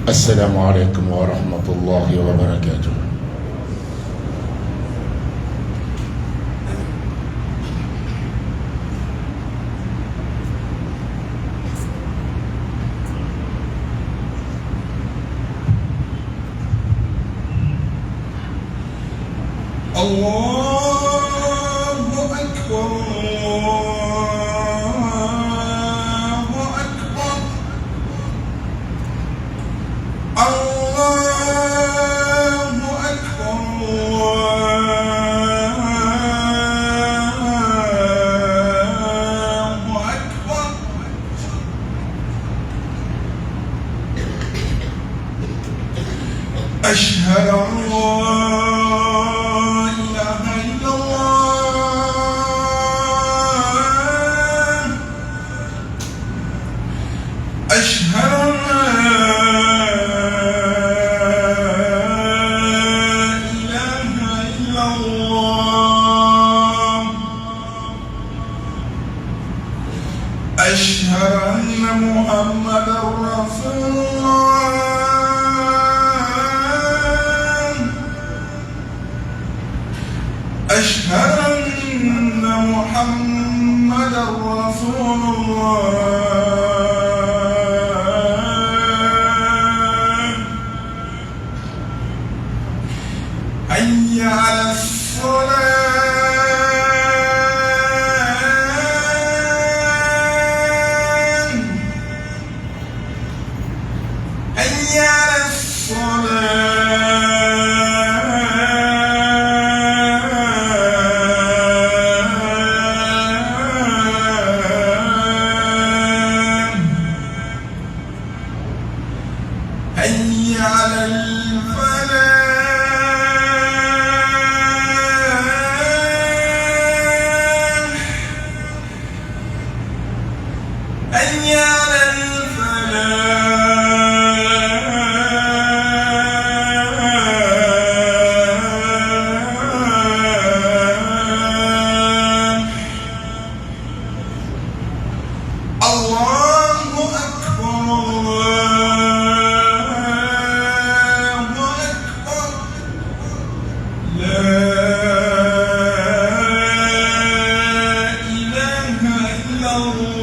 السلام عليكم ورحمة الله وبركاته. الله أكبر الله أكبر الله أكبر الله أكبر. أشهد أن أشهد أن محمدا رسول الله. أشهد أن محمدا رسول الله. حي على الصلاة. حي على الفلاح. حي على الفلاح. الله أكبر الله أكبر. لا إله إلا الله.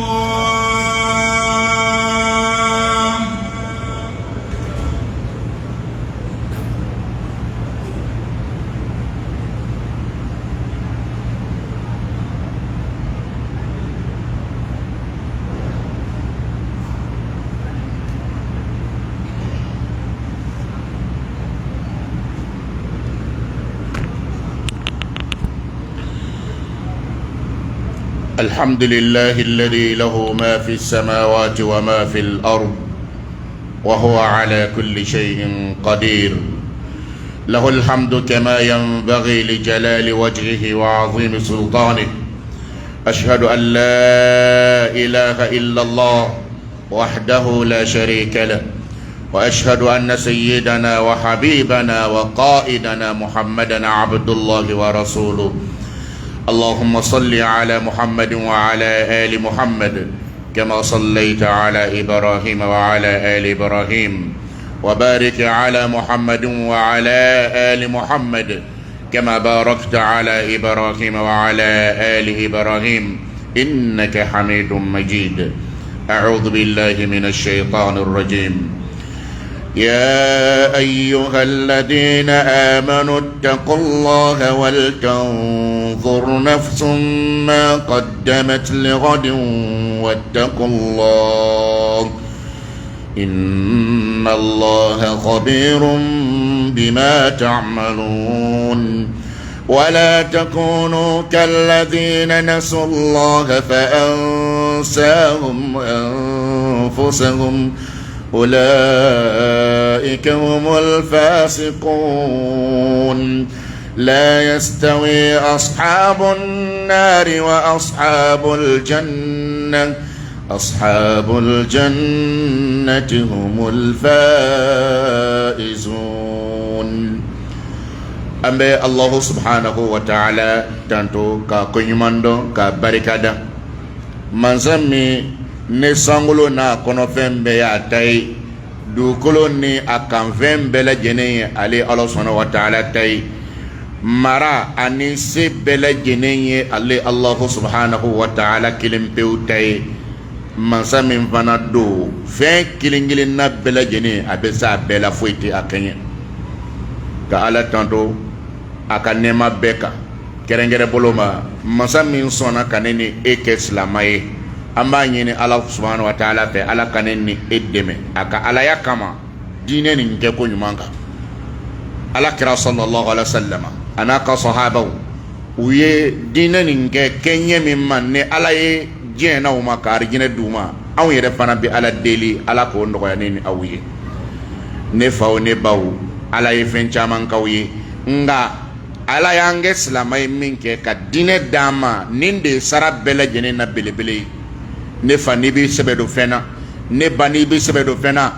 الحمد لله الذي له ما في السماوات وما في الأرض وهو على كل شيء قدير. له الحمد كما ينبغي لجلال وجهه وعظيم سلطانه. أشهد أن لا إله إلا الله وحده لا شريك له، وأشهد أن سيدنا وحبيبنا وقائدنا محمدا عبد الله ورسوله. اللهم صل على محمد وعلى آل محمد كما صليت على إبراهيم وعلى آل إبراهيم، وبارك على محمد وعلى آل محمد كما باركت على إبراهيم وعلى آل إبراهيم إنك حميد مجيد. أعوذ بالله من الشيطان الرجيم. يا أيها الذين آمنوا اتقوا الله ولتنظر نفس ما قدمت لغد واتقوا الله إن الله خبير بما تعملون. ولا تكونوا كالذين نسوا الله فأنساهم أنفسهم أولئك هم الفاسقون. لا يستوي أصحاب النار وأصحاب الجنة، أصحاب الجنة هم الفائزون. Ambe Allah subhanahu wa ta'ala tanto ka kunyumando ka barikada manzami ne sangulo na kono fembe ya tai dugukolo ni a kanfɛn bɛɛ lajɛlen ye ale Ala subhanahu wa ta'ala ta ye mara ani se bɛɛ lajɛlen ye ale Allahu subhanahu wa ta'ala kelen pewu ta ye mansa min fana do fɛn kelen kelen na bɛɛ lajɛlen a bɛ se a bɛɛ la foyi tɛ a kɛɲɛ ka Ala tanto a ka nɛɛma bɛɛ kan kɛrɛnkɛrɛn bolo ma mansa min sɔnna ka ne ni e kɛ silama ye an b'a ɲini Ala subhanahu wa ta'ala fɛ Ala ka ne ni e dɛmɛ a ka alaya kama diinɛ nin kɛ ko ɲuman kan Ala kira sallallahu alaihi wasallam a n'a ka sahabaw u ye diinɛ nin kɛ kɛɲɛ min ma ni Ala ye diɲɛ n'aw ma ka arijinɛ d'u ma anw yɛrɛ fana bɛ Ala deli Ala k'o nɔgɔya ne ni aw ye ne faw ne baw Ala ye fɛn caman k'aw ye nga Ala y'an kɛ silama ye min kɛ ka diinɛ d'an ma nin de ye sara bɛɛ lajɛlen na belebele ye ne fa n'i b'i sɛbɛ don fɛn na ne ba n'i b'i sɛbɛ don fɛn na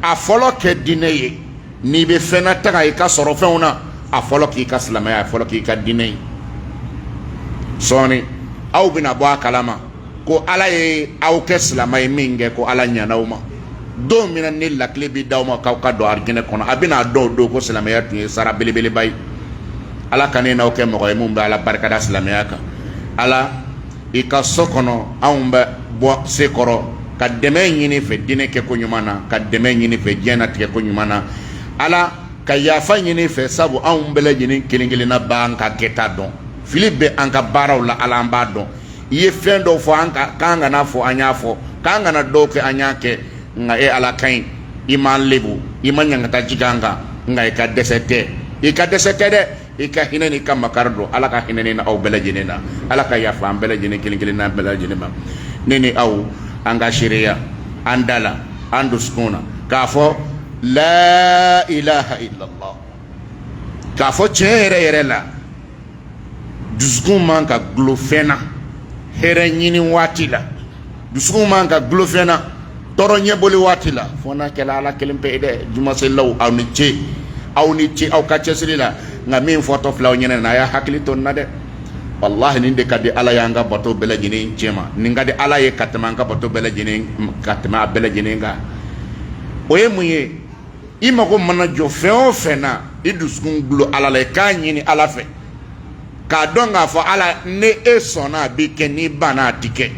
a fɔlɔ kɛ diinɛ ye n'i bɛ fɛn na taga i ka sɔrɔ fɛnw na a fɔlɔ k'i ka silamɛya a fɔlɔ k'i ka diinɛ ye sɔɔni aw bɛna bɔ a kalama ko Ala ye aw kɛ silama ye min kɛ ko Ala ɲana aw ma don min na ni lakile bɛ d'aw ma k'aw ka don arijinɛ kɔnɔ a bɛna dɔw don ko silamɛya tun ye sara belebeleba ye Ala ka ne n'aw kɛ mɔgɔ ye mun bɛ Ala barikada silamɛya kan Ala i ka so kɔnɔ anw bɛ bɔ se kɔrɔ ka dɛmɛ ɲini fɛ diinɛ kɛ ko ɲuman na ka dɛmɛ ɲini fɛ diɲɛ latigɛ ko ɲuman na Ala ka yafa ɲini fɛ sabu anw bɛɛ lajɛlen kelen kelenna b'an ka kɛta dɔn fili bɛ an ka baaraw la Ala an b'a dɔn i ye fɛn dɔw fɔ an ka k'an kana fɔ an y'a fɔ k'an kana dɔw kɛ an y'a kɛ nka e Ala ka ɲi i m'an lebu i ma ɲangata jigin an kan nka i ka dɛsɛ tɛ i ka dɛsɛ tɛ dɛ i ka hinɛ ni ka makari don Ala ka hinɛ ni aw bɛɛ lajɛlen na Ala ka yafa an bɛɛ lajɛlen kelen kelen na bɛɛ lajɛlen ma ne ni aw an ka seereya an da la an dusukun na k'a fɔ la ilaha illallah k'a fɔ tiɲɛ yɛrɛ yɛrɛ la dusukun man ka gulo fɛn na hɛrɛ ɲini waati la dusukun man ka gulo fɛn na tɔɔrɔ ɲɛboli waati la fo n'a kɛla Ala kelen pe ye dɛ jumaselaw aw ni ce aw ka cɛsiri la nka min fɔtɔ filaw ɲɛna na a y'a hakili to nin na dɛ wallahi nin de ka di Ala ye an ka bato bɛɛ lajɛlen cɛ ma nin ka di Ala ye ka tɛmɛ an ka bato bɛɛ lajɛlen ka tɛmɛ a bɛɛ lajɛlen kan o ye mun ye i mago mana jɔ fɛn o fɛn na i dusukun gulo Ala la i k'a ɲini Ala fɛ k'a dɔn k'a fɔ Ala ni e sɔnna a bɛ kɛ n'i banna a ti kɛ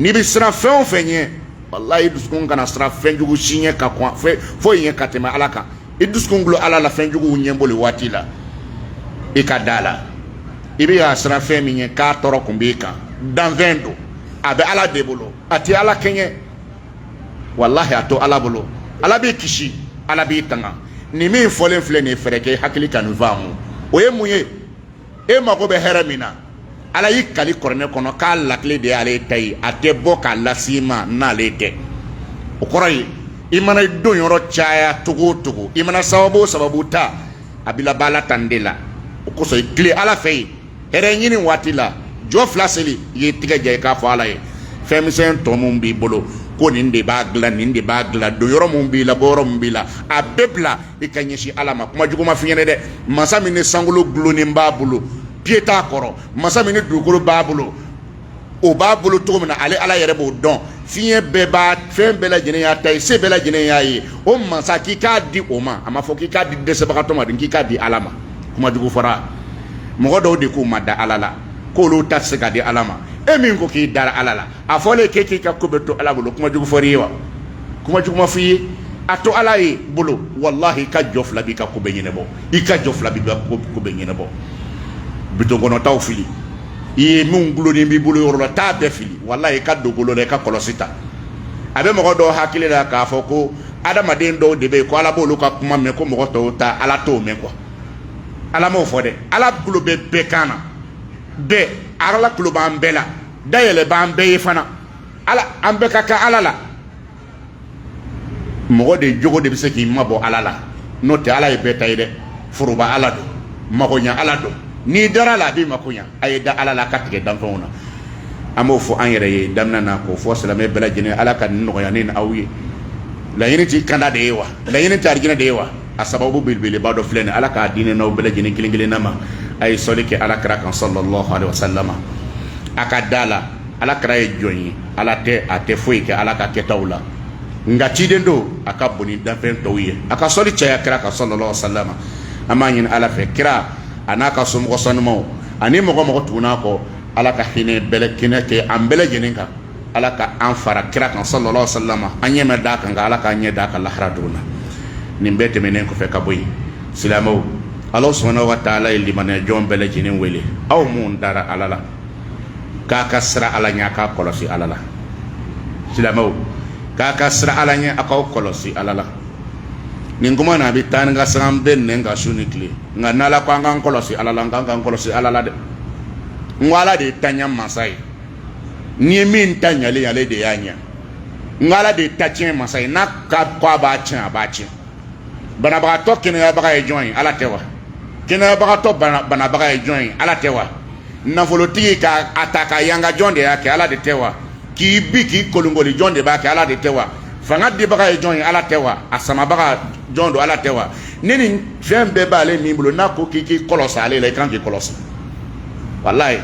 n'i bɛ siran fɛn o fɛn ɲɛ wallahi i dusukun kana siran fɛn jugu si ɲɛ ka kɔn foyi ɲɛ ka tɛmɛ Ala kan i dusukun gulo Ala la fɛn juguw ɲɛboli waati la i ka da la i bɛ y'a siran fɛn min ɲɛ k'a tɔɔrɔ kun b'i kan danfɛn don a bɛ Ala de bolo a tɛ Ala kɛɲɛ wallahi a to Ala bolo Ala b'i kisi Ala b'i tanga nin min fɔlen filɛ nin ye fɛrɛ kɛ i hakili ka nin faamu o ye mun ye e mago bɛ hɛrɛ min na Ala y'i kali kɔrɔnɛ kɔnɔ k'a lakile de y'ale ta ye a tɛ bɔ k'a lase i ma n'ale tɛ o kɔrɔ ye i mana don yɔrɔ caya togo o togo i mana sababu o sababu ta a bɛ laban Ala tan de la o kosɔn i tile Ala fɛ yen hɛrɛ ɲini waati la jɔ fila seli i ye tigɛ ja i k'a fɔ Ala ye fɛn misɛn tɔ mun b'i bolo ko nin de b'a dilan nin de b'a dilan don yɔrɔ mun b'i la bɔ yɔrɔ mun b'i la a bɛɛ bila i ka ɲɛsin Ala ma kuma jugu ma f'i ɲɛna dɛ masa min ni sankolo gulonnen b'a bolo pied t'a kɔrɔ masa min ni dugukolo b'a bolo o b'a bolo cogo min na ale Ala yɛrɛ b'o dɔn fiɲɛ bɛɛ b'a fɛn bɛɛ lajɛlen y'a ta ye se bɛɛ lajɛlen y'a ye o masa k'i k'a di o ma a ma fɔ k'i k'a di dɛsɛbagatɔ ma k'i k'a di Ala ma kuma jugu fɔra mɔgɔ dɔw de k'u ma da Ala la k'olu ta se ka di Ala ma e min ko k'i dara Ala la a fɔlen k'e ka ko bɛ to Ala bolo kuma jugu fɔr'i ye wa kuma jugu ma f'i ye a to Ala ye bolo wallahi i ka jɔ fila b'i ka ko bɛ ɲɛnabɔ i ka jɔ fila b'i ka ko bɛ ɲɛnabɔ bitɔn kɔnɔtaw fili i ye min gulonnen b'i bolo yɔrɔ la taa bɛɛ fili wallahi i ka don bolo la i ka kɔlɔsi ta a bɛ mɔgɔ dɔw hakili la k'a fɔ ko adamaden dɔw de bɛ yen ko Ala b'olu ka kuma mɛn ko mɔgɔ tɔw ta Ala t'o mɛn quoi Ala m'o fɔ dɛ Ala tulo bɛ bɛɛ kan na bɛɛ Ala tulo b'an bɛɛ la dayɛlɛ b'an bɛɛ ye fana Ala an bɛɛ ka kan Ala la mɔgɔ de jogo de bɛ se k'i mabɔ Ala la n'o tɛ Ala ye bɛɛ ta ye dɛ foroba Ala don magoɲa Ala don n'i dara la a b'i magoɲa a ye da Ala la a ka tigɛ danfɛnw na an b'o fɔ an yɛrɛ ye daminɛ na k'o fɔ silamɛ bɛɛ lajɛlen Ala ka nin nɔgɔya ne ni aw ye laɲini t'i kanda de ye wa laɲini tɛ arijinɛ de ye wa a sababu belebeleba dɔ filɛ nin Ala k'a diinɛ n'aw bɛɛ lajɛlen kelen kelenna ma a ye sɔli kɛ Alakira kan sallallahu alaihi wasallam a ka da la Alakira ye jɔn ye Ala tɛ a tɛ foyi kɛ Ala ka kɛtaw la nga ciden do aka boni danfɛn tɔw ye a ka sɔli caya kira ka sallallahu alaihi wasallam an b'a ɲini ala fɛ kira a n'a ka somɔgɔ sanumaw ani mɔgɔ tuguna kɔ ala ka hinɛ bɛlɛ kɛnɛ kɛ an bɛɛ lajɛlen kan ala ka an fara kira kan sallallahu alaihi wasallam an ɲɛmɛ d'a kan nka ala k'an ɲɛ d'a kan lahara don na nin bɛɛ tɛmɛnen kɔfɛ ka bɔ yen silamɛw ala subhanahu wa ta'ala ye limanɛ jɔn bɛɛ lajɛlen wele aw mun dara ala la k'a ka sira ala ɲɛ a k'a kɔlɔsi ala la silamɛw k'a ka sira ala ɲɛ a k'aw kɔlɔsi ala la nin kuma na a bɛ taa ni ka siran bɛ nɛn ka su ni tile nka n'ala ko an k'an kɔlɔsi ala la an k'an kɔlɔsi ala la dɛ n ko ala de ye taɲa masa ye n'i ye min ta ɲalen ale de y'a ɲɛ n ko ala de ye ta tiɲɛ masa ye n'a ko a b'a tiɲɛ a b'a tiɲɛ banabagatɔ kɛnɛyabaga ye jɔn ye ala tɛ wa kɛnɛyabagatɔ banabaga ye jɔn ye ala tɛ wa nafolotigi ka a ta ka yanga jɔn de y'a kɛ ala de tɛ wa k'i bi k'i kolongoli jɔn de b'a kɛ ala de tɛ wa fanga dibaga ye jɔn ye ala tɛ wa a samabaga jɔn don ala tɛ wa ni nin fɛn bɛɛ b'ale min bolo n'a ko k'i kɔlɔsi ale la i kan k'i kɔlɔsi walayi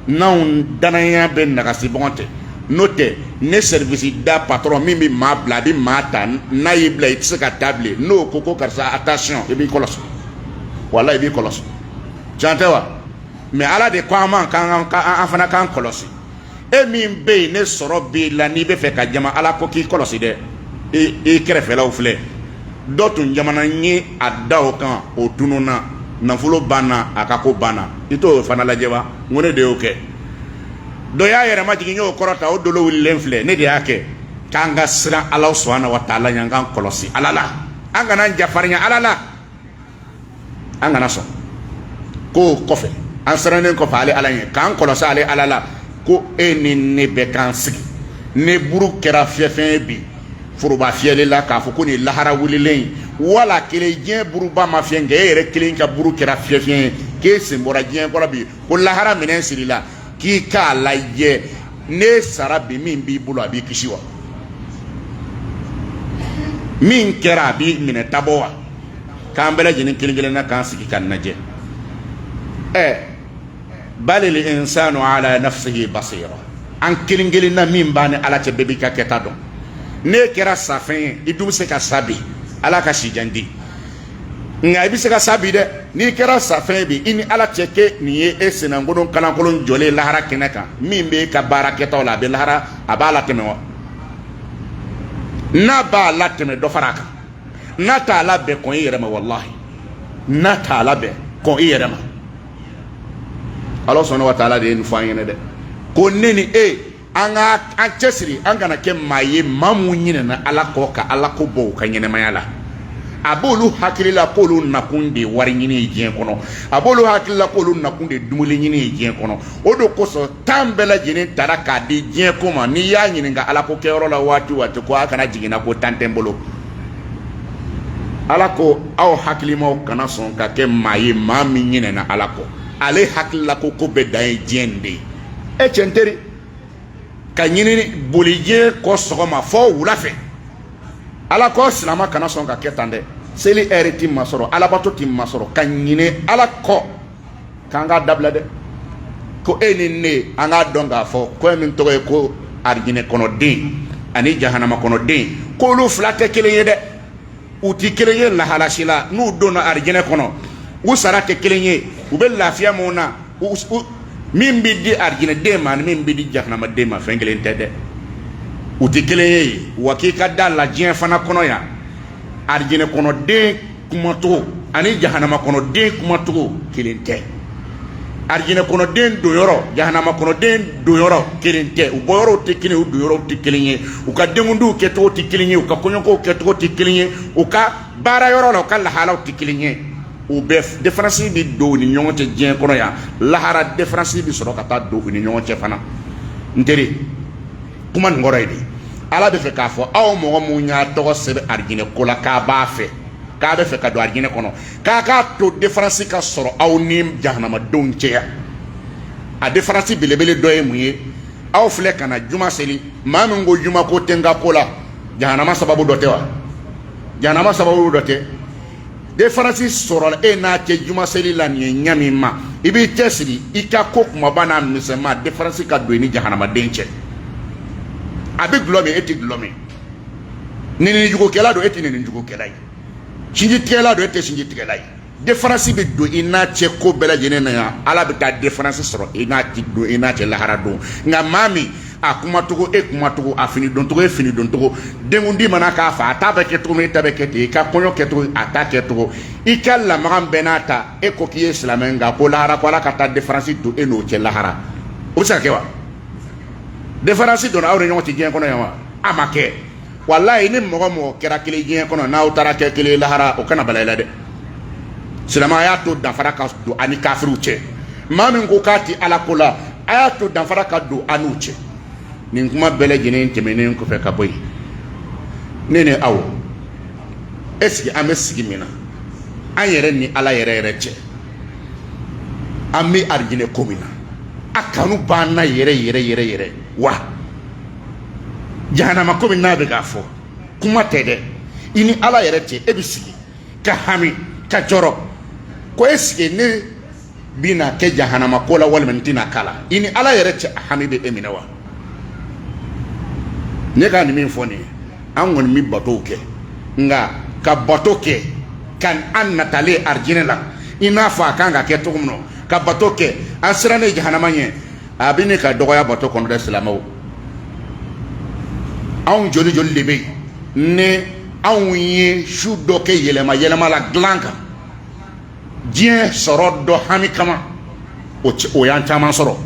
n'anw danaya bɛ nagasi bɔn tɛ n'o tɛ ne service da patron min bɛ maa bila a bɛ maa ta n'a y'i bila i tɛ se ka taa bilen n'o ko karisa attention i b'i kɔlɔsi walayi i b'i kɔlɔsi tiɲɛ tɛ wa mais ala de ko an ma k'an fana k'an kɔlɔsi e min bɛ yen ne sɔrɔ b'i la n'i bɛ fɛ ka jama ala ko k'i kɔlɔsi dɛ i kɛrɛfɛlaw filɛ dɔ tun jamana ye a da o kan o tununna nafolo banna a ka ko banna i t'o fana lajɛ wa n ko ne de y'o kɛ dɔ y'a yɛrɛ majigin y'o kɔrɔta o dolo wililen filɛ ne de y'a kɛ k'an ka siran ala subhanahu wa ta'ala ɲɛ an k'an kɔlɔsi ala la an kana jafarinya ala la an kana sɔn k'o kɔfɛ an sirannen kɔfɛ ale ala ɲɛ k'an kɔlɔsi ale ala la ko e ni ne bɛ k'an sigi ne buru kɛra fiyɛfɛn ye bi foroba fiyɛli la k'a fɔ ko nin lahara wililen wala kelen diɲɛ buruba ma fiyɛ nka e yɛrɛ kelen ka buru kɛra fiyɛfɛn ye k'e sen bɔra diɲɛ kɔrɔ bi ko lahara minɛn siri la k'i k'a lajɛ ne sara bi min b'i bolo a b'i kisi wa min kɛra a b'i minɛ tabɔ wa k'an bɛɛ lajɛlen kelen kelen na k'an sigi k'an lajɛ balil insanu ala nafsihi basira an kelen kelen na min b'a ni ala cɛ bɛɛ b'i ka kɛta dɔn ne kɛra safɛn ye i dun bɛ se ka sa bi ala ka si jan di nka i bɛ se ka sa bi dɛ n'i kɛra safɛn bi i ni ala cɛ kɛ nin ye e senankolon kalankolon jɔlen lahara kɛnɛ kan min bɛ e ka baara kɛtaw la a bɛ lahara a b'a latɛmɛ wa n'a b'a latɛmɛ dɔ fara a kan n'a t'a labɛn kɔn i yɛrɛ ma walahi n'a t'a labɛn kɔn i yɛrɛ ma ala sɔnna wa taala de ye nin fɔ an ɲɛna dɛ ko ne ni e an cɛsiri an kana kɛ maa ye maa mun ɲinɛna ala kɔ ka ala ko bɔ u ka ɲɛnɛmaya la a b'olu hakili la k'olu nakun de ye wari ɲini ye diɲɛ kɔnɔ a b'olu hakili la k'olu nakun de ye dumuni ɲini ye diɲɛ kɔnɔ o de kosɔn tan bɛɛ lajɛlen taara k'a di diɲɛ ko ma n'i y'a ɲininka ala ko kɛyɔrɔ la waati o waati ko a kana jiginna ko tan tɛ n bolo ala ko aw hakilimaw kana sɔn ka kɛ maa ye maa min ɲinɛna ala kɔ ale hakili la ko bɛɛ dan ye diɲɛ nin de ye e cɛ n teri ka ɲini boli diɲɛ kɔ sɔgɔma fɔ wula fɛ ala ko silama kana sɔn ka kɛ tan dɛ seli ɛri ti ma sɔrɔ alabato ti ma sɔrɔ ka ɲini ala kɔ k'an k'a dabila dɛ ko e ni ne an k'a dɔn k'a fɔ ko min tɔgɔ ye ko arijinɛ kɔnɔden ani jahanama kɔnɔden k'olu fila tɛ kelen ye dɛ u ti kelen ye lahalasi la n'u donna arijinɛ kɔnɔ u sara tɛ kelen ye u bɛ lafiya mun na min bɛ di arijinɛden ma ani min bɛ di jahanamaden ma fɛn kelen tɛ dɛ u tɛ kelen ye wa k'i ka da la diɲɛ fana kɔnɔ yan arijinɛ kɔnɔden kumacogo ani jahanama kɔnɔden kumacogo kelen tɛ arijinɛ kɔnɔden donyɔrɔ jahanama kɔnɔden donyɔrɔ kelen tɛ u bɔyɔrɔw tɛ kelen u donyɔrɔw tɛ kelen ye u ka denkundiw kɛcogo tɛ kelen ye u ka kɔɲɔkow kɛcogo tɛ kelen ye u ka baarayɔrɔ la u ka lahalaw tɛ kelen ye u bɛ différence bɛ don u ni ɲɔgɔn cɛ diɲɛ kɔnɔ yan lahara différence bɛ sɔrɔ ka taa don u ni ɲɔgɔn cɛ fana n teri kuma nin kɔrɔ ye de ala bɛ fɛ k'a fɔ aw mɔgɔ mun y'a tɔgɔ sɛbɛn arijinɛ ko la k'a b'a fɛ k'a bɛ fɛ ka don arijinɛ kɔnɔ k'a k'a to différence ka sɔrɔ aw ni jahanamadenw cɛ a différence belebele dɔ ye mun ye aw filɛ ka na juma seli maa min ko juma ko tɛ n ka ko la jahanama sababu dɔ tɛ wa jahanama sababu dɔ tɛ différence sɔrɔla e n'a cɛ juma seli la nin ye ɲɛ min ma i b'i cɛsiri i ka ko kumaba n'a misɛnman différence ka don i ni jahanamaden cɛ a bɛ gulɔ min e tɛ gulɔ min nini jugo kela do eti nini jugo kela sinji kela do eti sinji kela différence be do ina che ko bela jene na ya ala be ta différence soro ina ti do ina che lahara do nga mami akuma tugo e kuma tugo afini don tugo e fini don tugo dengundi mana ka fa tabe ke to me tabe ke te ka konyo ke to atake to ikalla magam benata e ko ki islamenga ko lahara ko la ka ta différence do e no che lahara o sa ke wa différence do na awre nyoti gen kono yawa amake wallahi ni mo kera kile gen kono na utara ke kile lahara o kana balala de silama ya to danfara ka do ani kafiru che mamin ko kati ala kola aya to danfara ka do anu che nin kuma bele jinin temenen ko fe ka boy nene aw eski amesigi mina an yere ni ala yere che ami arjine komina akanu bana yere wa jahannama komina be gafo kuma tede ini ala yere che ebisigi ka hami ka joro ko eski ne bina ke jahannama kola wal mentina kala ini ala yere che hami be emina wa ne ka ni min foni an woni mi bato ke nga ka bato ke kan an natale arjine la ina fa kan ga ke tugumno ka bato ke an sirane jahannama nye abine ka dogoya bato kono de islamaw an joli lebe ne an yi shudo ke yelema la glanka jien soro do hami kama o yan chama soro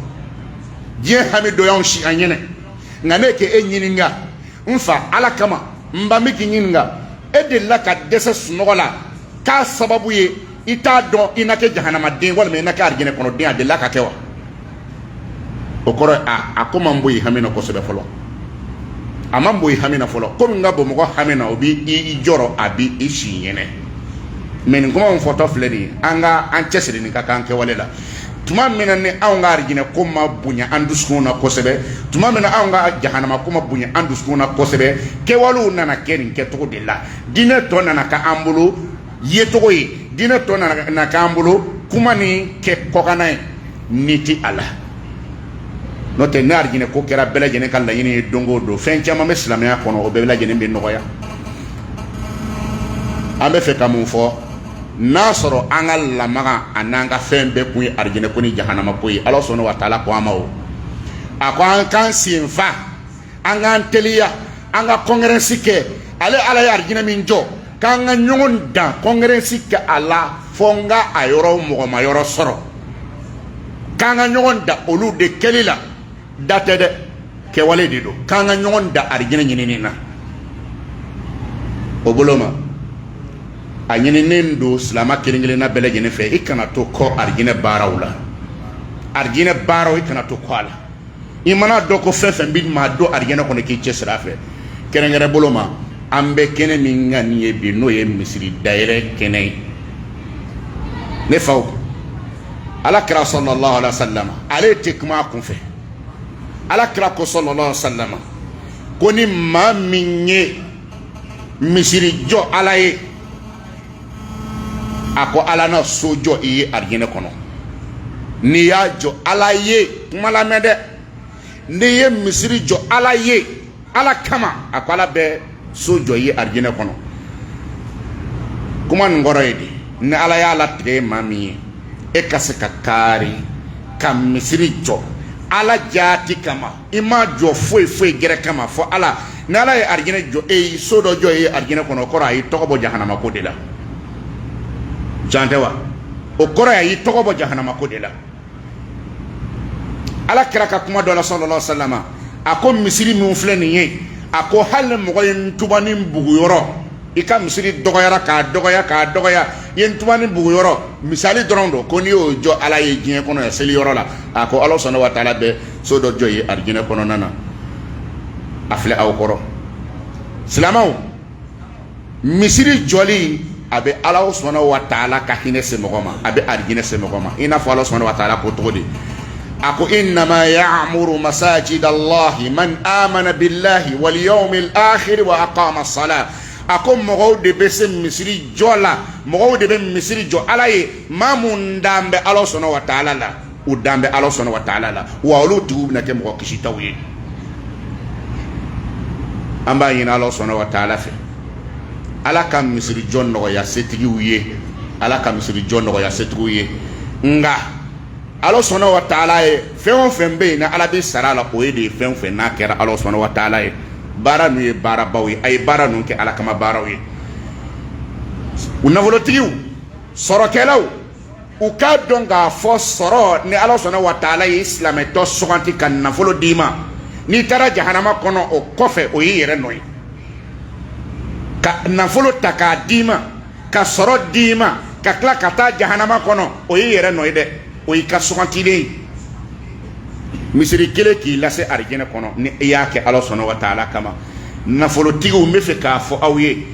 jien hami do yan shi anyene ngane ke enyininga mfa ala kama mba miki nyinga edella ka desa sunogola ka sababu ye ita don inake jahannama den wala me inake arjine kono den adella ka kewa okoro akoma mboyi hamina ko sebe folo amamboyi hamina folo ko ngabo mo ko hamina obi I joro abi ishi yene men kuma on photo fleni anga an chesiri ni ka kan ke walela tuma mina ne awnga arjine ko ma bunya anduskuna ko sebe tuma mina awnga jahannama ko ma bunya anduskuna ko sebe ke walu nana kenin ke to de la dine to nana ka ambulu yeto yi dine to nana ka ambulu kuma ni ke kokana niti ala no te na arjine ko kera bela jene kan la yini dongo do fen chama islamia kono o bela jene be noya ambe fe kamun fo nasoro angal la maga ananga fembe kuyi arjine kuni jahannama kuyi Allah subhanahu wa ta'ala ko amawo akwan kan sinfa anga teliya anga kongresi ke ale ala ya arjine min jo kanga nyongon da kongresi ke ala fonga ayoro mo ma yoro soro kanga nyongon da olu de kelila datede ke wale dido kanga nyongon da arjine nyinina oboloma anyene nendo slama kelingele na bele jene fe ikana to ko arjine barawla arjine baraw ikana to ko ala imana do ko fefe bi ma do arjine ko ne ki chesra fe kerengere boloma ambe kene minga ni bi no ye misri daire kene ne faw ala kra sallallahu alaihi wasallam ale tikma kun fe ala kra ko sallallahu alaihi wasallam ko ni ma minye misri jo ala ye ako ala na sojo iye arjine kono ni ya jo ala ye kumala mede ni ye misiri jo ala ye ala kama ako ala be sojo iye arjine kono kuma ngoro yedi ni ala ya ala tige mami e kase kakari kam misiri jo ala jati kama ima jo foi gere kama fo ala ni ala ye arjine jo e sodo jo iye arjine kono kora yi tokobo jahannama ko de la jantewa o kora yi togobo jahannama ko de la ala kira ka kuma do la sallallahu alaihi wasallam ako misiri mi fleni ye ako hal mo yen tubani bugu yoro ika misiri dogoyara ka dogoya yen tubani bugu yoro misali drondo ko ni o jo ala ye jien kono ya seli yoro la ako Allah subhanahu wa ta'ala be so do joyi arjine kono nana afle aw koro silamaw misiri joli abe Allah subhanahu wa ta'ala ka hine se mogoma abe arjine se mogoma ina fa Allah subhanahu wa ta'ala ko todi ako inna ma ya'muru masajid Allah man amana billahi wal yawmil akhir wa aqama as-salah ako mogo de bese misiri jola mogo de be misiri jo alaye mamun dambe Allah subhanahu wa ta'ala la u dambe Allah subhanahu wa ta'ala la wa ulutu na ke mogo kishi tawye amba ina Allah subhanahu wa ta'ala fe ala ka misiri jɔn nɔgɔya setigiw ye ala ka misiri jɔn nɔgɔya setigiw ye nga ala sɔnna wa taala ye fɛn o fɛn bɛ yen na ala bɛ sara la o ye de ye fɛn o fɛn n'a kɛra ala sɔnna wa taala ye baara ninnu ye baarabaw ye a ye baara ninnu kɛ ala kama baaraw ye u nafolotigiw sɔrɔkɛlaw u k'a dɔn k'a fɔ sɔrɔ ni ala sɔnna wa taala ye silamɛtɔ suganti ka nafolo d'i ma n'i taara jahanama kɔnɔ o kɔfɛ o y'i yɛrɛ nɔ ye ka nafolo ta k'a d'i ma ka sɔrɔ d'i ma ka tila ka taa jahanama kɔnɔ o y'i yɛrɛ nɔ ye dɛ o y'i ka sugantilen ye misiri kelen k'i lase arijɛnɛ kɔnɔ ni i y'a kɛ ala sɔnna wa taala kama nafolotigiw n bɛ fɛ k'a fɔ aw ye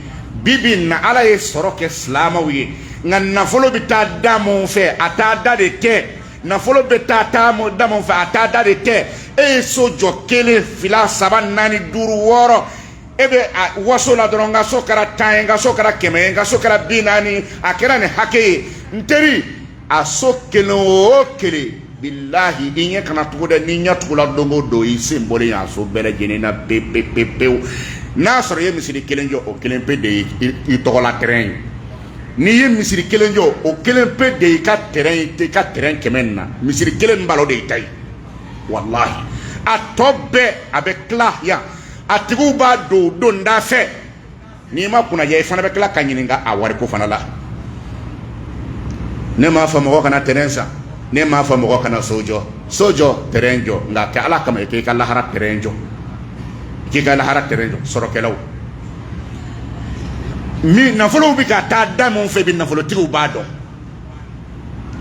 bibi na ala ye sɔrɔ kɛ silamɛw ye nka nafolo bɛ taa da mun fɛ a t'a da de kɛ nafolo bɛ taa da mun fɛ a t'a da de kɛ e ye so jɔ kelen fila saba naani duuru wɔɔrɔ e bɛ waso la dɔrɔn n ka so kɛra 10 ye n ka so kɛra 100 ye n ka so kɛra 40 a kɛra nin hakɛ ye n teri a so kelen o kelen bilahi i ɲɛ kana tugu dɛ n'i ɲɛ tugula don o don i sen bɔlen y'a so bɛɛ lajɛlen na pewu n'a sɔrɔ i ye misiri kelen jɔ o kelen pe de ye i tɔgɔla terrain ye n'i ye misiri kelen jɔ o kelen pe de i ka terrain ye i ka terrain 100 na misiri kelen balo de i ta ye wallahi a tɔ bɛɛ a bɛ tila yan a tigiw b'a don don da fɛ n'i ma kunnadiya i fana bɛ tila ka ɲininka a wariko fana la ne m'a fɔ mɔgɔ kana terrain san ne m'a fɔ mɔgɔ kana so jɔ terrain jɔ nka kɛ ala kama i k'i ka lahara terrain jɔ k'i ka lahara terrain jɔ sɔrɔkɛlaw min nafolow bɛ ka taa da min fɛ bi nafolotigiw b'a dɔn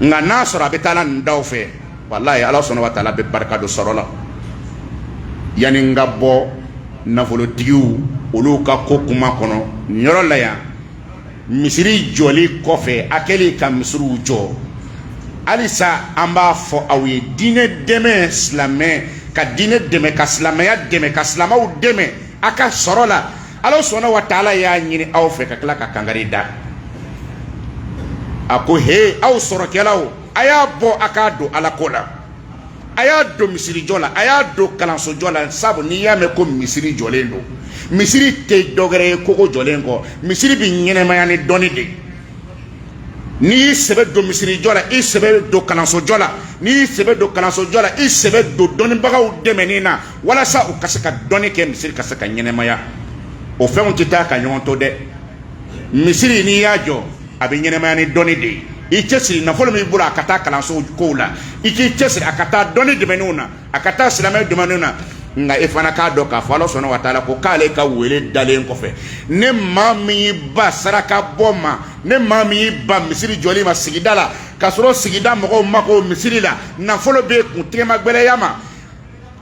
nka n'a sɔrɔ a bɛ taa nin daw fɛ walahi ala sɔnna wa taala bɛ barika don sɔrɔ la yanni n ka bɔ nafolotigiw olu ka ko kuma kɔnɔ nin yɔrɔ la yan misiri jɔli kɔfɛ a kɛlen ka misiriw jɔ halisa an b'a fɔ aw ye diinɛ dɛmɛ silamɛ ka diinɛ dɛmɛ ka silamɛya dɛmɛ ka silamɛw dɛmɛ a ka sɔrɔ la ala sɔnna wa taala y'a ɲini aw fɛ ka tila ka kangari da a ko he aw sɔrɔkɛlaw a y'a bɔ a k'a don ala ko la a y'a don misiri jɔ la a y'a don kalanso jɔ la sabu n'i y'a mɛn ko misiri jɔlen don misiri tɛ dɔwɛrɛ ye kogo jɔlen kɔ misiri bɛ ɲɛnɛmaya ni dɔnni de n'i y'i sɛbɛ don misiri jɔ la i sɛbɛ don kalanso jɔ la n'i y'i sɛbɛ don kalanso jɔ la i sɛbɛ don dɔnnibagaw dɛmɛni na walasa u ka se ka dɔnni kɛ misiri ka se ka ɲɛnɛmaya o fɛnw tɛ taa ka ɲɔgɔn to dɛ misiri n'i y'a jɔ a bɛ ɲɛnɛmaya ni dɔnni de ye i cɛsiri nafolo min bolo a ka taa kalanso kow la i k'i cɛsiri a ka taa dɔnni dɛmɛniw na a ka taa silamɛ dɛmɛniw na nka e fana k'a dɔn k'a fɔ ala sɔnna wa taala ko k'ale ka wele dalen kɔfɛ ne maa min y'i ba saraka bɔ ma ne maa min y'i ba misiri jɔli ma sigida la k'a sɔrɔ sigida mɔgɔw mako misiri la nafolo bɛ kun tigɛma gbɛlɛya ma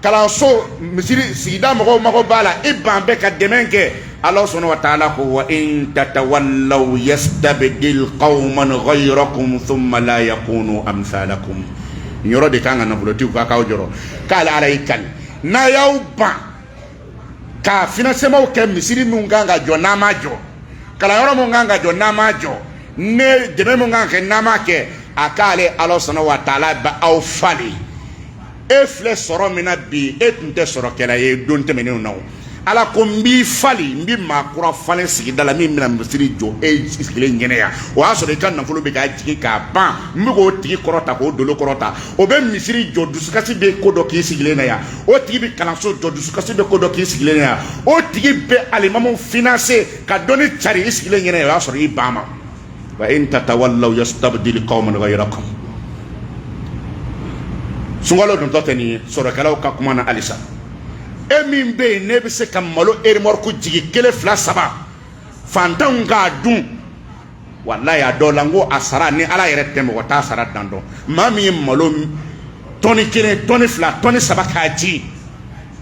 kalanso misiri sigida mɔgɔw mako b'a la i ban bɛ ka dɛmɛ kɛ ala sɔnna wa taala ko wa in tatawallaw yastabdil qawman ghayrakum thumma la yakunu amthalakum nin yɔrɔ de kan ka nafolotigiw ka k'aw jɔrɔ k'ale ala y'i kali n'a y'aw ban ka financement kɛ misiri min kan ka jɔ n'a ma jɔ kalanyɔrɔ min kan ka jɔ n'a ma jɔ ne dɛmɛ min kan ka kɛ n'a ma kɛ a k'ale ala sɔnna wa taala bɛ aw falen e filɛ sɔrɔ min na bi e tun tɛ sɔrɔkɛla ye don tɛmɛnenw na ala ko n b'i fali n bɛ maa kura falen sigida la min bɛna misiri jɔ e sigilen ɲɛnɛya o y'a sɔrɔ i ka nafolo bɛ k'a jigi k'a ban n bɛ k'o tigi kɔrɔta k'o dolo kɔrɔta o bɛ misiri jɔ dusukasi bɛ ko dɔ k'i sigilen na yan o tigi bɛ kalanso jɔ dusukasi bɛ ko dɔ k'i sigilen na yan o tigi bɛ alimamu finance ka dɔnni cari i sigilen ɲɛna o y'a sɔrɔ i ban ma wa in tatawallaw yastabdil qawman ghayrakum sunkalo dontɔ tɛ nin ye sɔrɔkɛlaw ka kuma na halisa e min bɛ yen ne bɛ se ka malo erimɔriku jigi 1 2 3 fantanw k'a dun walayi a dɔw la n ko a sara ni ala yɛrɛ tɛ mɔgɔ t'a sara dan dɔn maa min ye malo tɔni 1 tɔni 2 tɔni 3 k'a ji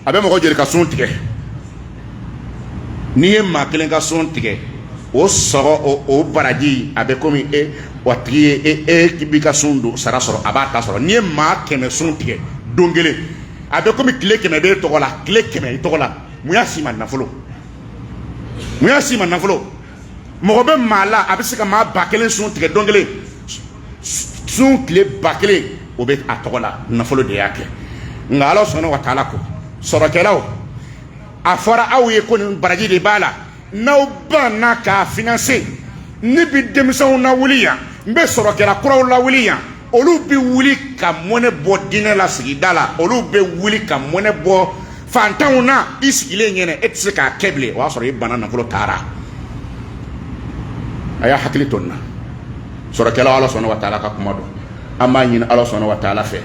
a bɛ mɔgɔ joli ka sun tigɛ n'i ye maa kelen ka sun tigɛ o sɔgɔ o baraji a bɛ komi e wa tigi ye e b'i ka sun don sara sɔrɔ a b'a ta sɔrɔ n'i ye maa 100 sun tigɛ don kelen a bɛ komi tile 100 b'e tɔgɔ la tile 100 i tɔgɔ la mun y'a si ma nafolo mun y'a si ma nafolo mɔgɔ bɛ maa la a bɛ se ka maa 1000 sun tigɛ don kelen sun tile 1000 o bɛ a tɔgɔ la nafolo de y'a kɛ nka ala sɔnna wa taala ko sɔrɔkɛlaw a fɔra aw ye ko nin baraji de b'a la n'aw banna k'a financer ne bi denmisɛnw na wuli yan n bɛ sɔrɔ kɛra kuraw la wuli yan olu bɛ wuli ka mɔnɛ bɔ diinɛ la sigida la olu bɛ wuli ka mɔnɛ bɔ fantanw na i sigilen ɲɛnɛ e tɛ se k'a kɛ bilen o y'a sɔrɔ i banna nafolo taara a y'a hakili to nin na sɔrɔkɛlaw Ala sɔnna wa taala ka kuma don an b'a ɲini Ala sɔnna wa taala fɛ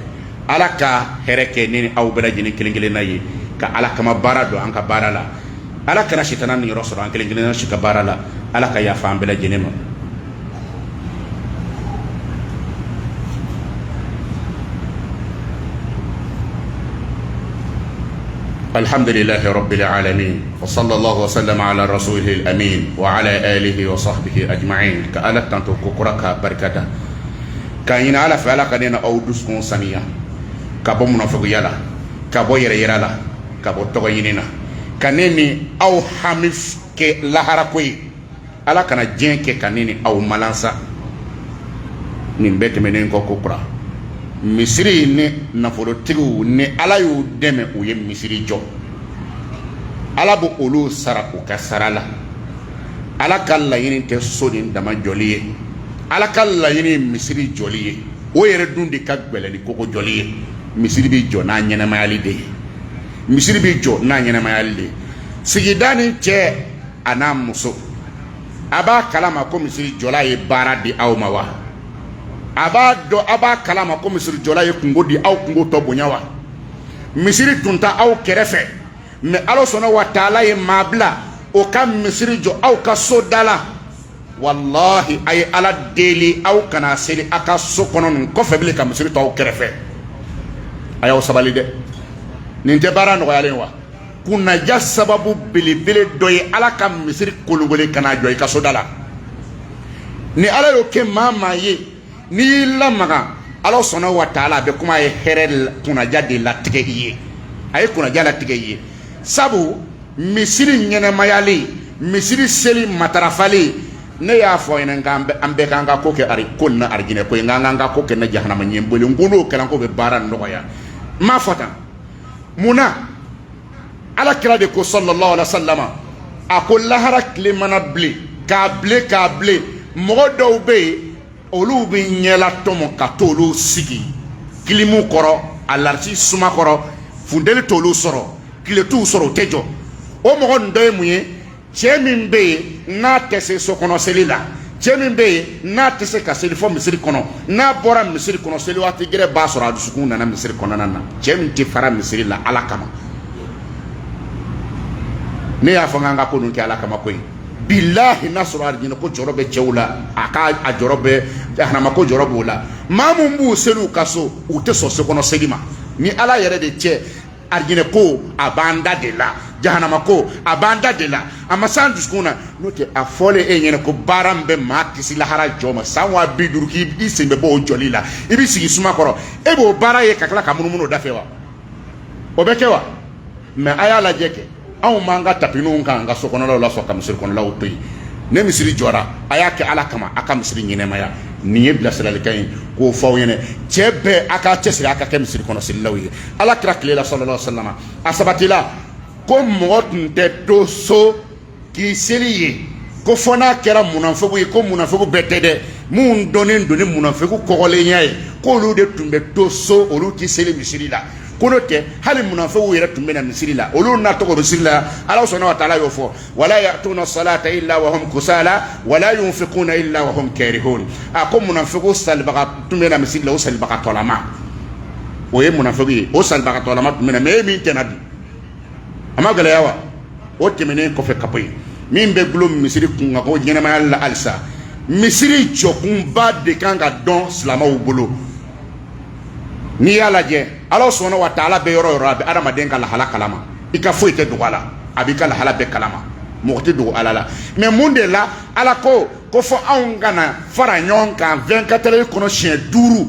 Ala ka hɛrɛ kɛ ne ni aw bɛɛ lajɛlen kelen kelenna ye ka Ala kama baara don an ka baara la Ala kana sitana ni yɔrɔ sɔrɔ an kelen kelenna si ka baara la Ala ka yafa an bɛɛ lajɛlen ma. الحمد لله رب العالمين وصلى الله وسلم على رسوله الأمين وعلى آله وصحبه أجمعين كألت تنتو كوكرك بركة كاين على فعلا كدينا أو دسكون سنيا كابو منافق يلا كابو يريلا كابو تغييننا كنيني أو حمف كي لهركوي على كنا جين كي كنيني أو ملانسا من بيت منين كوكرا misiri ne nafolotigiw ni Ala y'u dɛmɛ u ye misiri jɔ Ala b'o olu sara u ka sara la Ala ka laɲini tɛ so ni dama jɔli ye Ala ka laɲini ye misiri jɔli ye o yɛrɛ dun de ka gɛlɛn ni koko jɔli ye misiri bi jɔ n'a ɲɛnamayali de ye misiri bi jɔ n'a ɲɛnamayali de ye sigida ni cɛ a n'a muso a b'a kalama ko misiri jɔla ye baara di aw ma wa a b'a dɔn a b'a kalama ko misiri jɔla ye kungo di aw kungo tɔ bonya wa misiri tun ta aw kɛrɛfɛ mais Ala sɔnna wa taala ye maa bila o ka misiri jɔ aw ka so da la wallahi a ye Ala deli aw kana seli a ka so kɔnɔ nin kɔfɛ bilen ka misiri to aw kɛrɛfɛ a y'aw sabali dɛ nin tɛ baara nɔgɔyalen wa kunnaja sababu belebele dɔ ye Ala ka misiri kologole kana jɔ i ka so da la ni Ala y'o kɛ maa maa ye ni y'i lamaga Ala sɔnna wa taala a bɛ kuma a ye hɛrɛ kunnaja de latigɛ i ye a ye kunnaja latigɛ i ye sabu misiri ɲɛnɛmayali misiri seli matarafali ne y'a fɔ ɲɛna an bɛɛ k'an ka ko kɛ ko na arijinɛ ko ye nka an ka ko kɛ na jahanama ɲɛ boli n ko n'o kɛla ko bɛ baara nɔgɔya n m'a fɔ tan munna Ala kira de ko sallallahu alaihi wa sallama a ko lahara tile mana bilen k'a bilen mɔgɔ dɔw bɛ yen olu bɛ ɲɛla tɔmɔ ka t'olu sigi kilimu kɔrɔ alarisi suma kɔrɔ funteni t'olu sɔrɔ tile t'u sɔrɔ u tɛ jɔ o mɔgɔ nin dɔ ye mun ye cɛ min bɛ yen n'a tɛ se sokɔnɔ seli la cɛ min bɛ yen n'a tɛ se ka seli fɔ misiri kɔnɔ n'a bɔra misiri kɔnɔ seli waati gɛrɛ b'a sɔrɔ a dusukun nana misiri kɔnɔna na cɛ min tɛ fara misiri la Ala kama ne y'a fɔ k'an ka ko ninnu kɛ Ala kama koyi billahi n'a sɔrɔ arijinɛ ko jɔrɔ bɛ cɛw la a jɔrɔ bɛ jahanama ko jɔrɔ b'o la maa mun b'u seli u ka so u tɛ sɔn sokɔnɔ seli ma ni Ala yɛrɛ de cɛ arijinɛ ko a b'an da de la jahanama ko a b'an da de la a ma s'an dusukun na n'o tɛ a fɔlen e ɲɛna ko baara min bɛ maa kisi lahara jɔ ma san 50 k'i sen bɛ bɔ o jɔli la i bɛ sigi suma kɔrɔ e b'o baara ye ka tila ka munumunu o da fɛ wa o bɛ kɛ wa mais a y'a lajɛ kɛ anw m'an ka tapininw kan an ka sokɔnɔlaw la sɔn ka misiri kɔnɔlaw to yen ne misiri jɔra a y'a kɛ Ala kama a ka misiri ɲɛnɛmaya nin ye bilasiralikan ye k'o fɔ aw ɲɛna cɛ bɛɛ a ka cɛsiri a ka kɛ misiri kɔnɔ selilaw ye Ala kira tile la sallallahu alaihi wa sallam a sabatila ko mɔgɔ tun tɛ to so k'i seli ye ko fɔ n'a kɛra munafiku ye ko munafiku bɛɛ tɛ dɛ mun dɔnnen don ni munafiku kɔgɔlenya ye k'olu de tun bɛ to so olu tɛ seli misiri la ko n'o tɛ hali munafiku yɛrɛ tun bɛ na misiri la olu n'a tɔgɔ misiri la Ala sɔnna wa taala y'o fɔ wala ya'tuna salata illa wa hum kusala wala yunfiquna illa wa hum karihun a ko munafiku salibaga tun bɛ na misiri la o salibagatɔlama o ye munafiku ye o salibagatɔlama tun bɛ na mais e min tɛna dun a ma gɛlɛya wa o tɛmɛnen kɔfɛ ka bɔ yen min bɛ gulo misiri kun kan ko ɲɛnamaya la halisa misiri jɔkunba de kan ka dɔn silamɛw bolo n'i y'a lajɛ Ala sɔnna wa taala bɛ yɔrɔ o yɔrɔ a bɛ adamaden ka lahala kalama i ka foyi tɛ dogo a la a b'i ka lahala bɛɛ kalama mɔgɔ tɛ dogo Ala la mais mun de la Ala ko fɔ anw kana fara ɲɔgɔn kan 24 heures kɔnɔ siɲɛ 5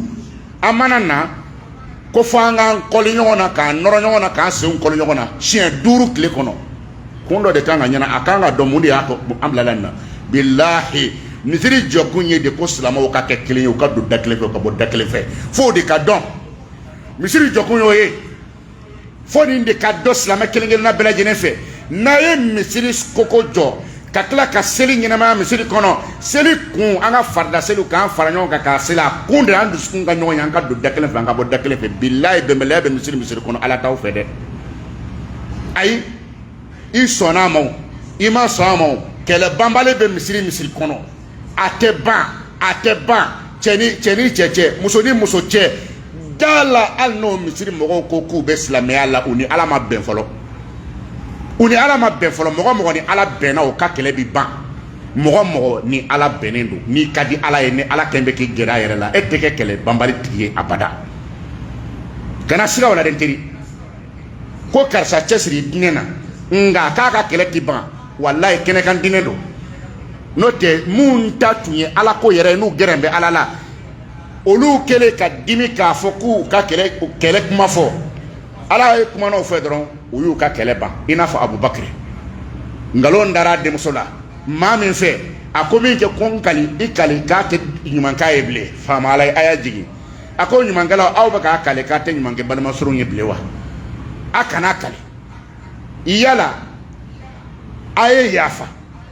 an mana na ko fɔ an k'an kɔli ɲɔgɔn na k'an nɔrɔ ɲɔgɔn na k'an senw kɔli ɲɔgɔn na siɲɛ 5 tile kɔnɔ kun dɔ de kan ka ɲɛna a kan ka dɔn mun de y'a to an bilala nin na bilahi misiri jɔkun ye de ko silamɛw ka kɛ kelen ye u ka don da kelen fɛ u ka bɔ da kelen fɛ fo de ka dɔn misiri jɔkun y'o ye fo nin de ka dɔn silamɛ kelen kelenna bɛɛ lajɛlen fɛ n'a ye misiri koko jɔ ka tila ka seli ɲɛnamaya misiri kɔnɔ seli kun an ka farida seliw k'an fara ɲɔgɔn kan k'a seli a kun de an dusukun ka ɲɔgɔn ye an ka don da kelen fɛ an ka bɔ da kelen fɛ bilahi bɛnbaliya bɛ misiri kɔnɔ ala t'aw fɛ dɛ ayi i sɔnna a ma o i ma sɔn a ma o kɛlɛ banbali bɛ misiri kɔnɔ a tɛ ban cɛ ni cɛ muso ni muso cɛ da la hali n'o misiri mɔgɔw ko k'u bɛ silamɛya la u ni ala ma bɛn fɔlɔ mɔgɔ ni ala bɛnna o ka kɛlɛ bi ban mɔgɔ ni ala bɛnnen don n'i ka di ala ye ni ala kɛn bɛ k'i gɛrɛ a yɛrɛ la e tɛ kɛ kɛlɛ banbali tigi ye abada kana siga o la dɛ n teri ko karisa cɛsiri diinɛ na nka k'a ka kɛlɛ ti ban walayi kɛnɛkan diinɛ don n'o tɛ mun ta tun ye ala ko yɛrɛ n'u gɛrɛ bɛ ala la olu kɛlen ka dimi k'a fɔ k'u ka kɛlɛ kuma fɔ ala ye kuma n'o fɛ dɔrɔn u y'u ka kɛlɛ ban i n'a fɔ abubakiri nkalon dara denmuso la maa min fɛ a ko min kɛ ko n kali i kali k'a tɛ ɲumanka ye bilen faama ala ye a y'a jigin a ko ɲumankɛlaw aw bɛ k'a kali k'a tɛ ɲuman kɛ balimasurun ye bilen wa a kana kali yala a ye yafa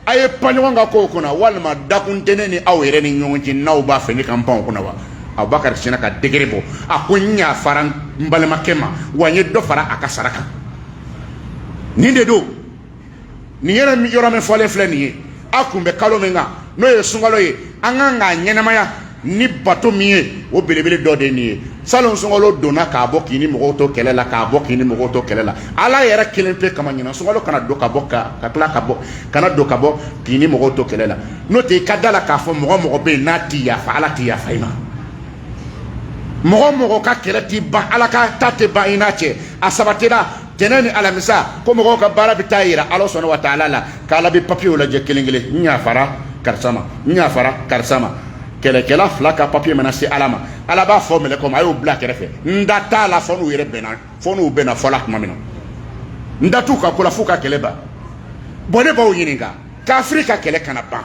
a ye pan ɲɔgɔn ka kow kunna walima dakun tɛ ne ni aw yɛrɛ ni ɲɔgɔn cɛ n'aw b'a fɛ ne ka n pan o kunna wa abubakari sinna ka degere bɔ a ko n yafara n balimakɛ ma wa n ye dɔ fara a ka sara kan nin de don nin yɔrɔ min fɔlen filɛ nin ye a kun bɛ kalo min kan n'o ye sunkalo ye an kan k'a ɲɛnamaya ni bato min ye o belebele dɔ de ye nin ye salon sunkalo donna k'a bɔ k'i ni mɔgɔw to kɛlɛ la k'a bɔ k'i ni mɔgɔw to kɛlɛ la ala yɛrɛ kelen pe kama ɲinan sunkalo kana don ka bɔ ka tila ka bɔ kana don ka bɔ k'i ni mɔgɔw to kɛlɛ la n'o tɛ i ka da la k'a fɔ mɔgɔ bɛ yen n'a ti yafa ala ti yafa i ma mɔgɔ ka kɛlɛ ti ban ala ka ta tɛ ban i n'a cɛ a sabatira tɛnɛ ni alamisa ko mɔgɔw ka baara bɛ taa yira ala sɔnna wa taala la k'ala bɛ papiyew lajɛ kelen kelen n yafara karisa ma kɛlɛkɛla fila ka papiye mana se ala ma ala b'a fɔ mɛlɛkɛw ma a y'o bila kɛrɛfɛ n da t'a la fɔ n'u yɛrɛ bɛnna fɔla tuma min na n da t'u ka ko la f'u ka kɛlɛ ban bɔn ne b'aw ɲininka kafiri ka kɛlɛ kana ban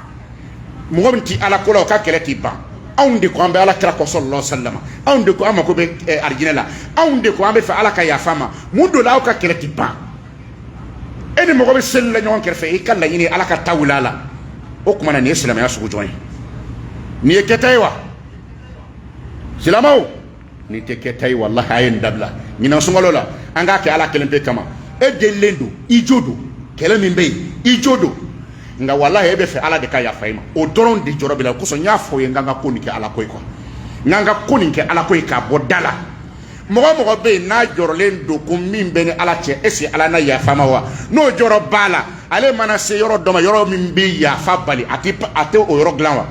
mɔgɔ min ti ala ko la o ka kɛlɛ ti ban anw de ko an bɛ ala kira kɔ sallallahu alaihi wasallam anw de ko an mako bɛ arijinɛ la anw de ko an bɛ fɛ ala ka yafa ma mun do la aw ka kɛlɛ ti ban e ni mɔgɔ bɛ seli la ɲɔgɔn kɛrɛfɛ i ka laɲini ala ka taa wuli a la o tuma na nin ye silamɛya sugu jɔn ye nin ye kɛta ye wa silamɛw nin tɛ kɛta ye walahi a ye nin dabila ɲinan sunkalo la an k'a kɛ ala kelen pe kama e delilen don i jo don kɛlɛ min bɛ yen i jo don nka walahi e bɛ fɛ ala de ka yafa i ma o dɔrɔn de jɔrɔ bɛ la kosɔn n y'a fɔ ye n k'an ka ko nin kɛ ala ko ye n'an ka ko nin kɛ ala ko ye k'a bɔ da la mɔgɔ bɛ yen n'a jɔrɔlen don ko min bɛ ni ala cɛ est-ce que ala na yafa ma wa n'o jɔrɔ b'a la ale mana se yɔrɔ dɔ ma yɔrɔ min bɛ yafa bali a tɛ o yɔrɔ dilan wa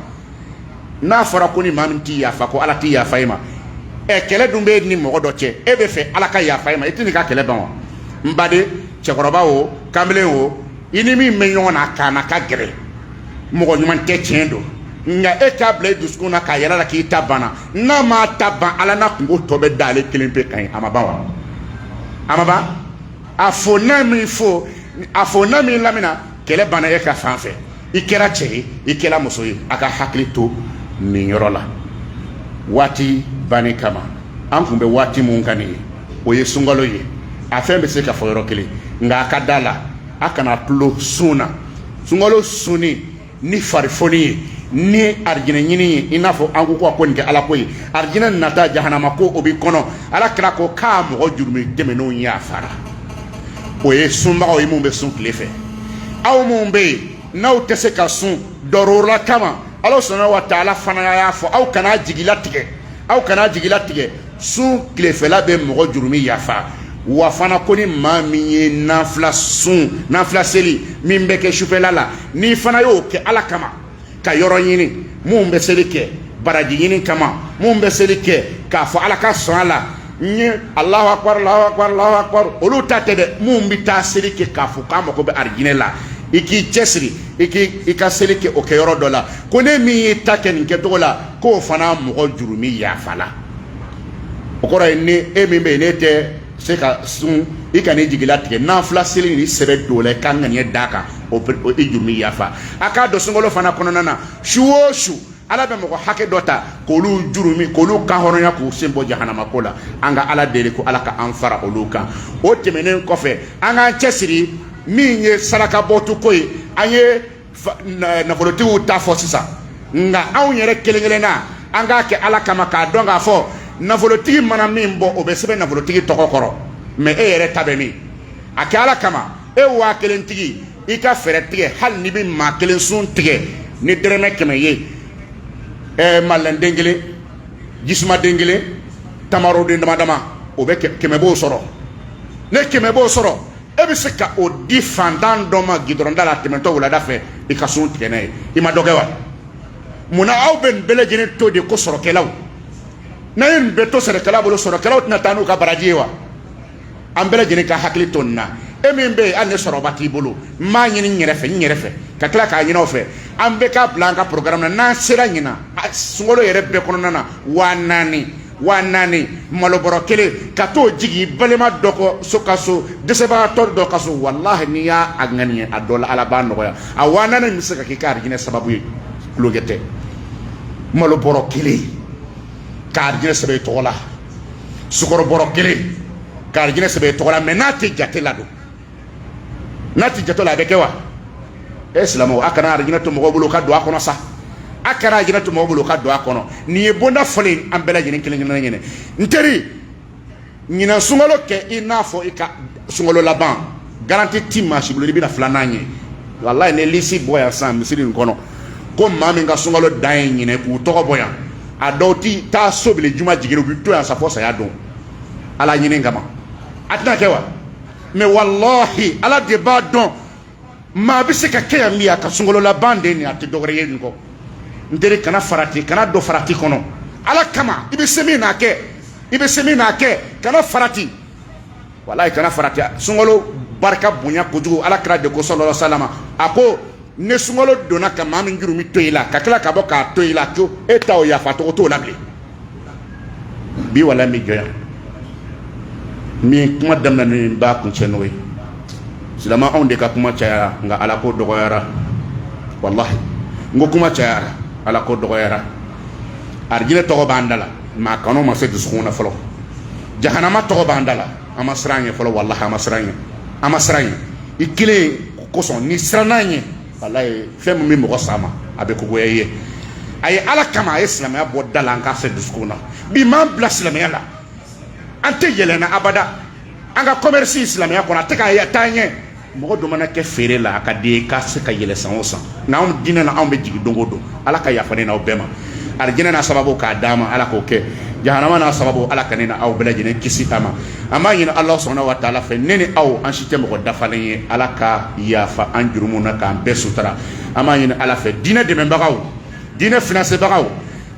n'a fɔra ko ni maa min t'i yafa ko ala t'i yafa i ma kɛlɛ dun bɛ ni mɔgɔ dɔ cɛ e bɛ fɛ ala ka yafa i ma i tɛ nin ka kɛlɛ ban wa n baden cɛkɔrɔba o kamalen o i ni min bɛ ɲɔgɔn na k'a na ka gɛrɛ mɔgɔ ɲuman tɛ tiɲɛ don nka e k'a bila i dusukun na k'a yɛlɛ la k'i ta banna n'a ma ta ban ala n'a kungo tɔ bɛ da ale kelen pe kan ye a ma ban wa a ma ban a fɔ n'a min lamina kɛlɛ banna e ka fan fɛ i kɛra cɛ ye i kɛra muso ye a ka hakili to nin yɔrɔ la waati banni kama an kun bɛ waati mun kan nin ye o ye sunkalo ye a fɛn bɛ se ka fɔ yɔrɔ kelen nka a ka da la a kana tulo sun na sunkalo sunni ni farifoni ye ni arijinɛ ɲini ye i n'a fɔ an ko ko nin kɛ ala ko ye arijinɛ nata jahanama ko o bɛ kɔnɔ ala kira ko k'a mɔgɔ jurumi dɛmɛnenw yafara o ye sunbagaw ye mun bɛ sun tile fɛ aw mun bɛ yen n'aw tɛ se ka sun dɔrɔla kama ala sɔnna wa taala fana y'a fɔ aw kana jigila tigɛ sun tilefɛla bɛ mɔgɔ jurumi yafa wa fana ko ni maa min ye nafila seli min bɛ kɛ sufɛla la ni fana y'o kɛ ala kama ka yɔrɔ ɲini mun bɛ seli kɛ baraji ɲini kama mun bɛ seli kɛ k'a fɔ ala ka sɔn a la n ye alahu akbar olu ta tɛ dɛ mun bɛ taa seli kɛ k'a fɔ k'a mago bɛ arijinɛ la i k'i cɛsiri i ka seli kɛ o kɛ yɔrɔ dɔ la ko ne min y'i ta kɛ nin kɛcogo la k'o fana mɔgɔ jurumi yafa la o kɔrɔ ye ni e min bɛ yen ne tɛ se ka sun i ka n'i jigila tigɛ nafila seli ni sɛbɛ don la i ka ŋaniya d'a kan o i jurumi yafa a k'a dɔn sunkalo fana kɔnɔna na su o su ala bɛ mɔgɔ hakɛ dɔ ta k'olu jurumi k'olu kan hɔrɔnya k'u sen bɔ jahanama ko la an ka ala deli ko ala ka an fara olu kan o tɛmɛnen kɔfɛ an k'an cɛsiri min ye saraka bɔtu ko ye an ye nafolotigiw ta fɔ sisan nka anw yɛrɛ kelen-kelen na an k'a kɛ ala kama k'a dɔn k'a fɔ nafolotigi mana min bɔ o bɛ sɛbɛn nafolotigi tɔgɔ kɔrɔ mais e yɛrɛ ta bɛ min a kɛ ala kama e 1000 tigi i ka fɛɛrɛ tigɛ hali ni bɛ maa kelen sun tigɛ ni dɛrɛmɛ 100 ye malɛn den kelen jisuma den kelen tamaro den dama dama o bɛ 100 b'o sɔrɔ ne 100 b'o sɔrɔ e bɛ se ka o di fantan dɔ ma gidɔrɔnda la tɛmɛtɔ wulada fɛ i ka sun tigɛ n'a ye i ma dɔ kɛ wa munna aw bɛ nin bɛɛ lajɛlen to de ko sɔrɔkɛlaw n'a ye nin bɛɛ to sɛnɛkɛlaw bolo sɔrɔkɛlaw tɛna taa n'u ka baraji ye wa an bɛɛ lajɛlen ka hakili to nin na e min bɛ yen hali ni sɔrɔba t'i bolo n b'a ɲini n yɛrɛ fɛ ka tila k'a ɲini aw fɛ an bɛɛ k'a bila an ka programme na n'an sera ɲina sunkalo yɛrɛ bɛɛ kɔnɔna na 4000 malobɔrɔ kelen ka t'o jigi balima dɔ kɔ so ka so dɛsɛbagatɔ dɔ ka so walahi n'i y'a ŋaniya a dɔ la ala b'a nɔgɔya a 4000 bɛ se ka k'i ka arijinɛ sababu ye kulonkɛ tɛ malobɔrɔ kelen ka arijinɛ sɛbɛn i tɔgɔ la sukɔrɔbɔrɔ kelen ka arijinɛ sɛbɛn i tɔgɔ la mais n'a tɛ jate la don n'a tɛ jate la a bɛ kɛ wa e silamɛw a kana arijinɛ to mɔgɔw bolo ka don a kɔnɔ sa a kana arijinɛ to mɔgɔw bolo ka don a kɔnɔ nin ye bonda fɔlen an bɛɛ lajɛlen kelen-kelen ɲɛnɛ n teri ɲinan sunkalo kɛ i n'a fɔ i ka sunkalo laban garanti ti maa si bolo i bɛna 2nan ye walahi ne lisi bɔ yan san misiri nin kɔnɔ ko maa min ka sunkalo dan ye ɲinɛ k'u tɔgɔ bɔ yan a dɔw ti taa so bile juma jigin u bɛ to yan sa fɔ saya don ala ɲini kama a tɛna kɛ wa mais wallahi ala de b'a dɔn maa bɛ se ka kɛ yan bi a ka sunkalo laban de nin a tɛ dɔwɛrɛ ye nin kɔ n teri kana farati kana dɔ farati kɔnɔ ala kama i bɛ se min n'a kɛ kana farati wallahi kana farati sunkalo barika bonya kojugu ala kira de ko sallallahu alaihi wasallam a ko ne sunkalo donna ka maa min juru mi to i la ka tila ka bɔ k'a to i la ko e ta o yafa tɔgɔ t'o la bilen bi wala mi jɔ yan min kuma daminɛ b'a kuncɛ n'o ye silama anw de ka kuma cayara nka ala ko dɔgɔyara wallahi n ko kuma cayara ala ko dɔgɔyara arijinɛ tɔgɔ b'an da la maa kanu ma se dusukun na fɔlɔ jahanama tɔgɔ b'an da la an ma siran ɲɛ fɔlɔ wallahi an ma siran ɲɛ i kelen kosɔn ni siranna ɲɛ wallahi fɛn min bɛ mɔgɔ sa ma a bɛ kogoya i ye a ye ala kama a ye silamɛya bɔ da la an k'a se dusukun na bi m'an bila silamɛya la an tɛ yɛlɛnna abada an ka commerce silamɛya kɔnɔ a tɛ ka taa ɲɛ mɔgɔ dɔ mana kɛ feere la a ka di k'a se ka yɛlɛ san o san n'anw diinɛ na anw bɛ jigin don o don ala ka yafa ne n'aw bɛɛ ma arijinɛ n'a sababu k'a d'a ma ala k'o kɛ jahanama n'a sababu ala ka ne na aw bɛɛ lajɛlen kisi a ma an b'a ɲini ala sɔnna wa taala fɛ ne ni aw an si tɛ mɔgɔ dafalen ye ala ka yafa an jurumu na k'an bɛɛ sutura an b'a ɲini ala fɛ diinɛ dɛmɛbagaw diinɛ finansebagaw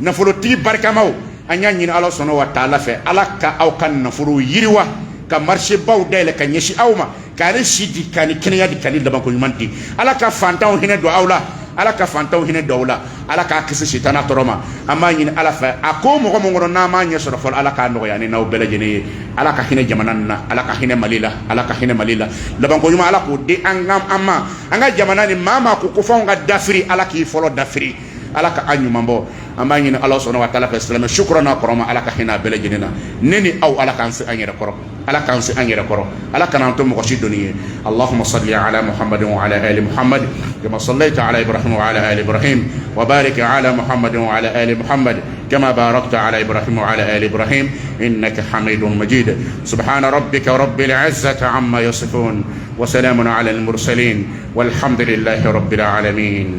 nafolotigi barikamaw an y'a ɲini ala sɔnna wa taala fɛ ala ka aw ka nafolo yiriwa ka marché baw dayɛlɛ ka ɲɛsin aw ma k'ale si di ka ni kɛnɛya di ka ni labanko ɲuman di ala ka fantanw hinɛ don aw la ala ka fantanw hinɛ don aw la ala k'a kisi sitana tɔɔrɔ ma an b'a ɲini ala fɛ a ko mɔgɔ min kɔnɔ n'an m'a ɲɛ sɔrɔ fɔlɔ ala k'a nɔgɔya ni n'aw bɛɛ lajɛlen ye ala ka hinɛ jamana nin na ala ka hinɛ mali la ala ka hinɛ mali la labanko ɲuman ala k'o di an ma an ka jamana nin maa maa ko fɛnw ka dafiri ala k'i fɔlɔ dafiri ala ka an ɲuman bɔ an b'a ɲini ala sɔnna wa taala fɛ silamɛ sukura n'a kɔrɔ ma ala ka hinɛ a bɛɛ lajɛlen na ne ni aw ala k'an se an yɛrɛ kɔrɔ ala k'an se an yɛrɛ kɔrɔ ala kan'an to mɔgɔ si dɔnni ye allahumma salli ala muhammadin wa ala ali muhammad kama sallaita ala ibrahim wa ala ali ibrahim wa barik ala muhammadin wa ala ali muhammad كما باركت على إبراهيم وعلى آل إبراهيم إنك حميد مجيد سبحان ربك رب العزة عما يصفون وسلام على المرسلين والحمد لله رب العالمين